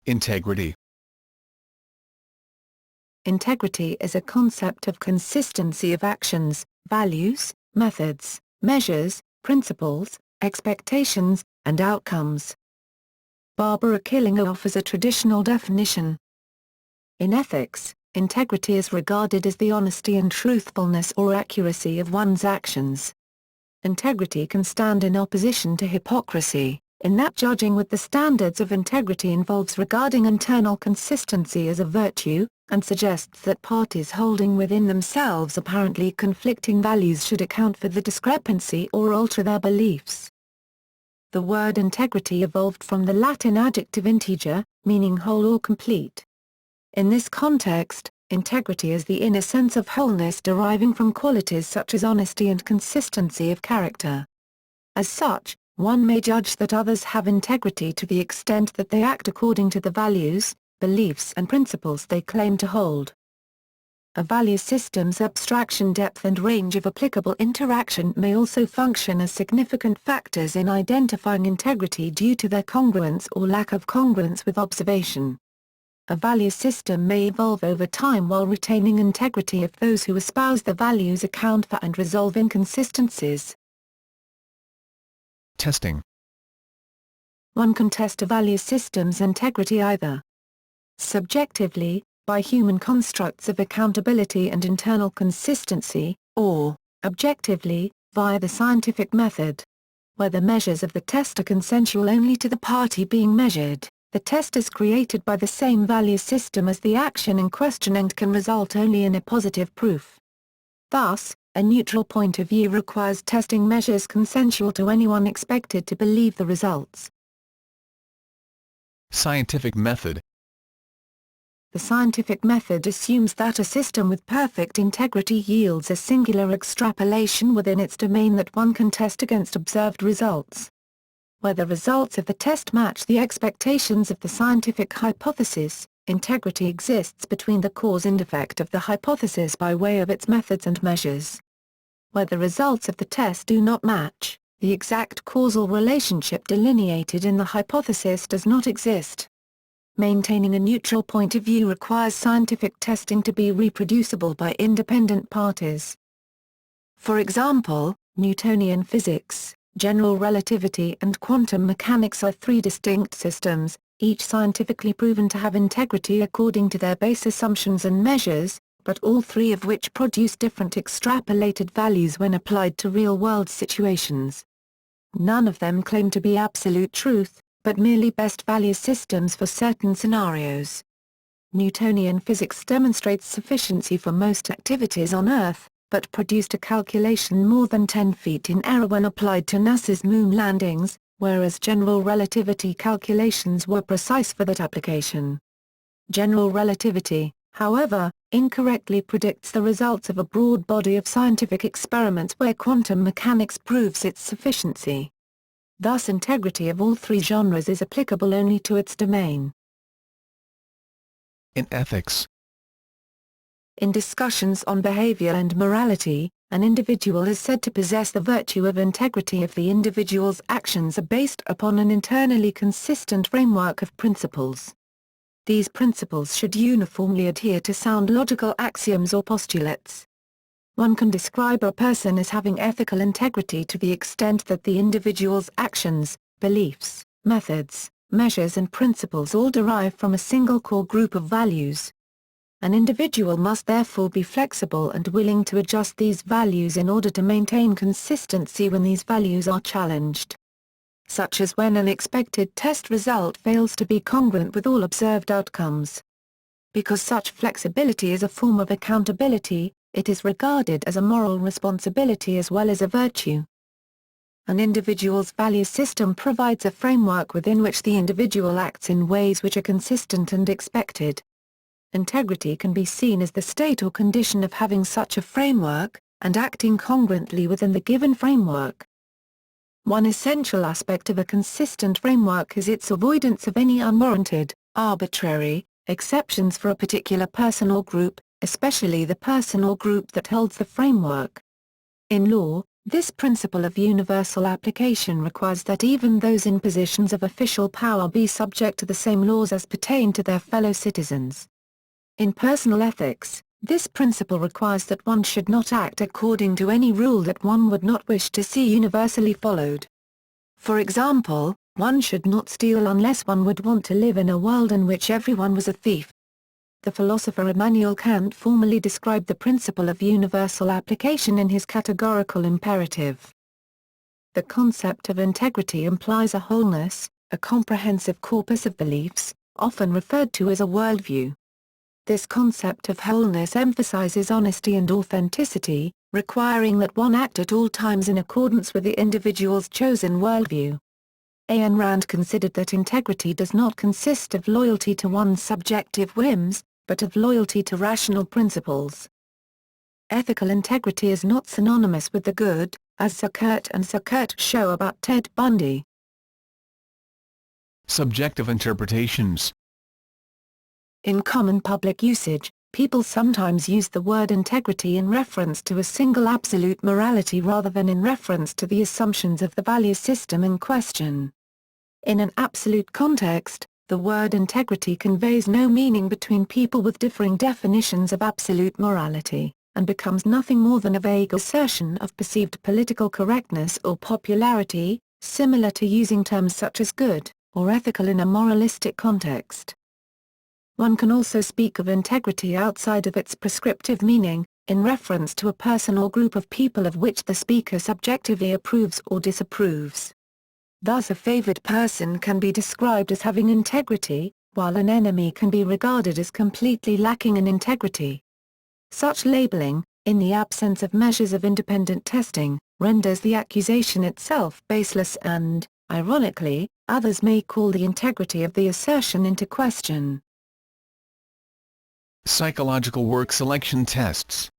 Integrity. Integrity is a concept of consistency of actions, values, methods, measures, principles, expectations, and outcomes. Barbara Killinger offers a traditional definition. In ethics, integrity is regarded as the honesty and truthfulness or accuracy of one's actions. Integrity can stand in opposition to hypocrisy, in that judging with the standards of integrity involves regarding internal consistency as a virtue, and suggests that parties holding within themselves apparently conflicting values should account for the discrepancy or alter their beliefs. The word integrity evolved from the Latin adjective integer, meaning whole or complete. In this context, integrity is the inner sense of wholeness deriving from qualities such as honesty and consistency of character. As such, one may judge that others have integrity to the extent that they act according to the values, beliefs and principles they claim to hold. A value system's abstraction depth and range of applicable interaction may also function as significant factors in identifying integrity due to their congruence or lack of congruence with observation. A value system may evolve over time while retaining integrity if those who espouse the values account for and resolve inconsistencies. Testing. One can test a value system's integrity either subjectively, by human constructs of accountability and internal consistency, or, objectively, via the scientific method. Where the measures of the test are consensual only to the party being measured, the test is created by the same value system as the action in question and can result only in a positive proof. Thus, a neutral point of view requires testing measures consensual to anyone expected to believe the results. Scientific method. The scientific method assumes that a system with perfect integrity yields a singular extrapolation within its domain that one can test against observed results. Where the results of the test match the expectations of the scientific hypothesis, integrity exists between the cause and effect of the hypothesis by way of its methods and measures. Where the results of the test do not match, the exact causal relationship delineated in the hypothesis does not exist. Maintaining a neutral point of view requires scientific testing to be reproducible by independent parties. For example, Newtonian physics, general relativity and quantum mechanics are three distinct systems, each scientifically proven to have integrity according to their base assumptions and measures, but all three of which produce different extrapolated values when applied to real-world situations. None of them claim to be absolute truth, but merely best value systems for certain scenarios. Newtonian physics demonstrates sufficiency for most activities on Earth, but produced a calculation more than 10 feet in error when applied to NASA's moon landings, whereas general relativity calculations were precise for that application. General relativity, however, incorrectly predicts the results of a broad body of scientific experiments where quantum mechanics proves its sufficiency. Thus integrity of all three genres is applicable only to its domain. In ethics. In discussions on behavior and morality, an individual is said to possess the virtue of integrity if the individual's actions are based upon an internally consistent framework of principles. These principles should uniformly adhere to sound logical axioms or postulates. One can describe a person as having ethical integrity to the extent that the individual's actions, beliefs, methods, measures and principles all derive from a single core group of values. An individual must therefore be flexible and willing to adjust these values in order to maintain consistency when these values are challenged. Such as when an expected test result fails to be congruent with all observed outcomes. Because such flexibility is a form of accountability, it is regarded as a moral responsibility as well as a virtue. An individual's value system provides a framework within which the individual acts in ways which are consistent and expected. Integrity can be seen as the state or condition of having such a framework, and acting congruently within the given framework. One essential aspect of a consistent framework is its avoidance of any unwarranted, arbitrary, exceptions for a particular person or group, especially the person or group that holds the framework. In law, This principle of universal application requires that even those in positions of official power be subject to the same laws as pertain to their fellow citizens. In personal ethics, this principle requires that one should not act according to any rule that one would not wish to see universally followed. For example, one should not steal unless one would want to live in a world in which everyone was a thief. The philosopher Immanuel Kant formally described the principle of universal application in his categorical imperative. The concept of integrity implies a wholeness, a comprehensive corpus of beliefs, often referred to as a worldview. This concept of wholeness emphasizes honesty and authenticity, requiring that one act at all times in accordance with the individual's chosen worldview. Ayn Rand considered that integrity does not consist of loyalty to one's subjective whims, but of loyalty to rational principles. Ethical integrity is not synonymous with the good, as Zuckert and Zuckert show about Ted Bundy. Subjective interpretations. In common public usage, people sometimes use the word integrity in reference to a single absolute morality rather than in reference to the assumptions of the value system in question. In an absolute context, the word integrity conveys no meaning between people with differing definitions of absolute morality, and becomes nothing more than a vague assertion of perceived political correctness or popularity, similar to using terms such as good, or ethical in a moralistic context. One can also speak of integrity outside of its prescriptive meaning, in reference to a person or group of people of which the speaker subjectively approves or disapproves. Thus a favored person can be described as having integrity, while an enemy can be regarded as completely lacking in integrity. Such labeling, in the absence of measures of independent testing, renders the accusation itself baseless and, ironically, others may call the integrity of the assertion into question. Psychological work selection tests.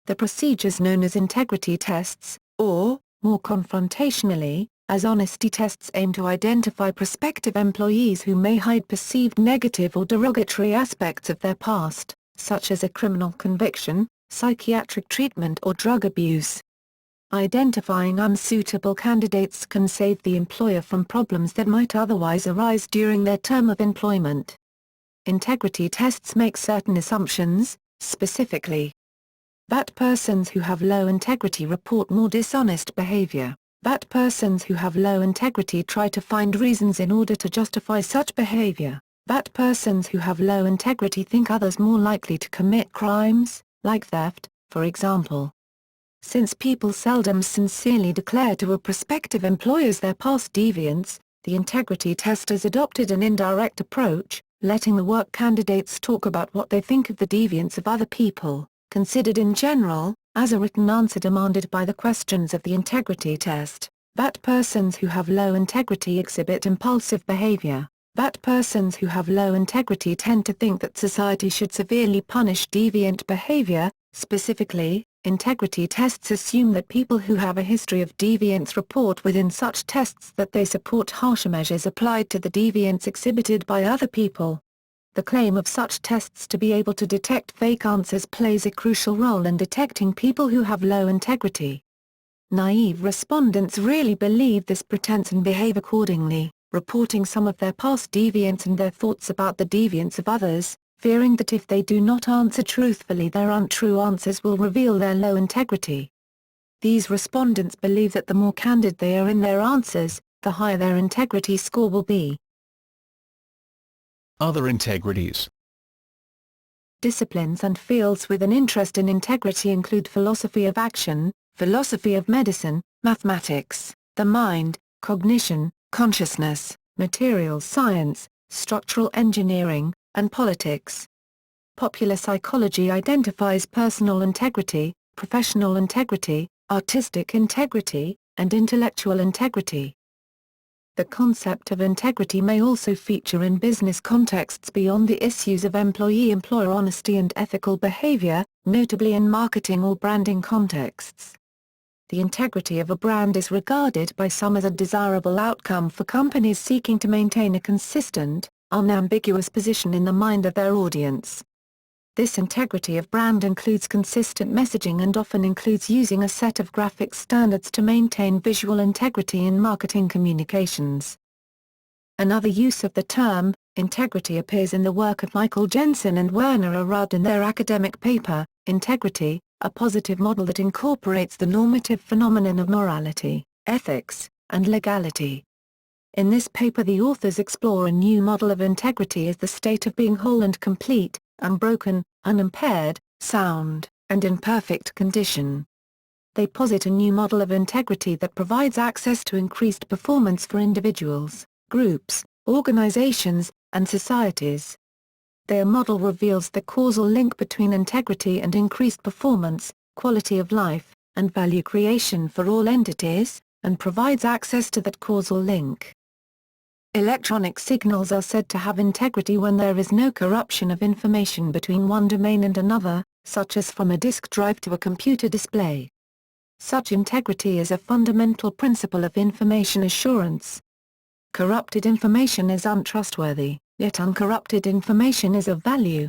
The procedures known as integrity tests, or, more confrontationally, as honesty tests aim to identify prospective employees who may hide perceived negative or derogatory aspects of their past, such as a criminal conviction, psychiatric treatment or drug abuse. Identifying unsuitable candidates can save the employer from problems that might otherwise arise during their term of employment. Integrity tests make certain assumptions, specifically that persons who have low integrity report more dishonest behavior, that persons who have low integrity try to find reasons in order to justify such behavior, that persons who have low integrity think others more likely to commit crimes, like theft, for example. Since people seldom sincerely declare to a prospective employers their past deviance, the integrity test has adopted an indirect approach, letting the work candidates talk about what they think of the deviance of other people, considered in general, as a written answer demanded by the questions of the integrity test, that persons who have low integrity exhibit impulsive behavior, that persons who have low integrity tend to think that society should severely punish deviant behavior. Specifically, integrity tests assume that people who have a history of deviance report within such tests that they support harsher measures applied to the deviance exhibited by other people. The claim of such tests to be able to detect fake answers plays a crucial role in detecting people who have low integrity. Naive respondents really believe this pretense and behave accordingly, reporting some of their past deviance and their thoughts about the deviance of others, fearing that if they do not answer truthfully their untrue answers will reveal their low integrity. These respondents believe that the more candid they are in their answers, the higher their integrity score will be. Other integrities. Disciplines and fields with an interest in integrity include philosophy of action, philosophy of medicine, mathematics, the mind, cognition, consciousness, materials science, structural engineering, and politics. Popular psychology identifies personal integrity, professional integrity, artistic integrity, and intellectual integrity. The concept of integrity may also feature in business contexts beyond the issues of employee-employer honesty and ethical behavior, notably in marketing or branding contexts. The integrity of a brand is regarded by some as a desirable outcome for companies seeking to maintain a consistent, unambiguous position in the mind of their audience. This integrity of brand includes consistent messaging and often includes using a set of graphic standards to maintain visual integrity in marketing communications. Another use of the term, integrity, appears in the work of Michael Jensen and Werner Arad in their academic paper, Integrity, a Positive Model that Incorporates the Normative Phenomenon of Morality, Ethics, and Legality. In this paper the authors explore a new model of integrity as the state of being whole and complete, unbroken, unimpaired, sound, and in perfect condition. They posit a new model of integrity that provides access to increased performance for individuals, groups, organizations, and societies. Their model reveals the causal link between integrity and increased performance, quality of life, and value creation for all entities, and provides access to that causal link. Electronic signals are said to have integrity when there is no corruption of information between one domain and another, such as from a disk drive to a computer display. Such integrity is a fundamental principle of information assurance. Corrupted information is untrustworthy, yet uncorrupted information is of value.